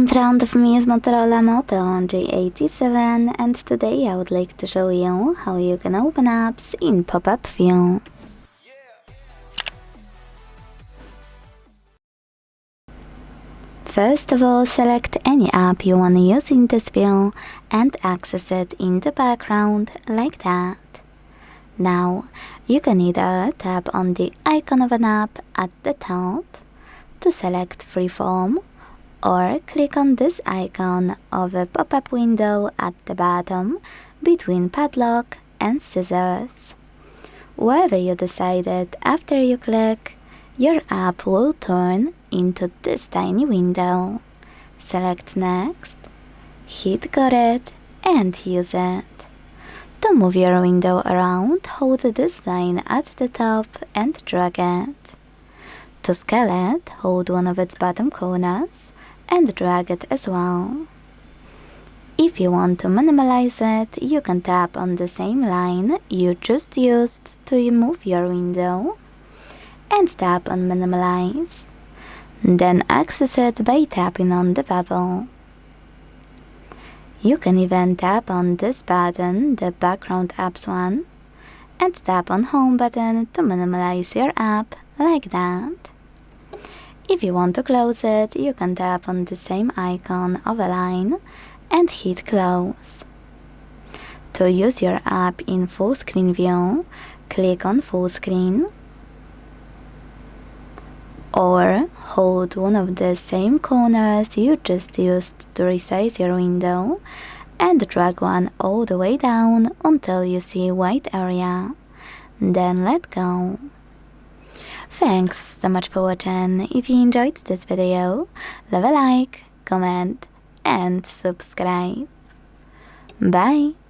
In front of me is Motorola Moto G87, and today I would like to show you how you can open apps in pop-up view. First of all, select any app you want to use in this view and access it in the background like that. Now, you can either tap on the icon of an app at the top to select Freeform, or click on this icon of a pop-up window at the bottom between padlock and scissors. Wherever you decided, after you click, your app will turn into this tiny window. Select Next, hit Got It, and use it. To move your window around, hold this line at the top and drag it. To scale it, hold one of its bottom corners and drag it as well. If you want to minimalize it, you can tap on the same line you just used to move your window and tap on Minimalize. Then access it by tapping on the bubble. You can even tap on this button, the background apps one, and tap on Home button to minimalize your app like that. If you want to close it, you can tap on the same icon of a line and hit Close. To use your app in full screen view, click on Full Screen, or hold one of the same corners you just used to resize your window and drag one all the way down until you see white area. Then let go. Thanks so much for watching. If you enjoyed this video, leave a like, comment and subscribe. Bye!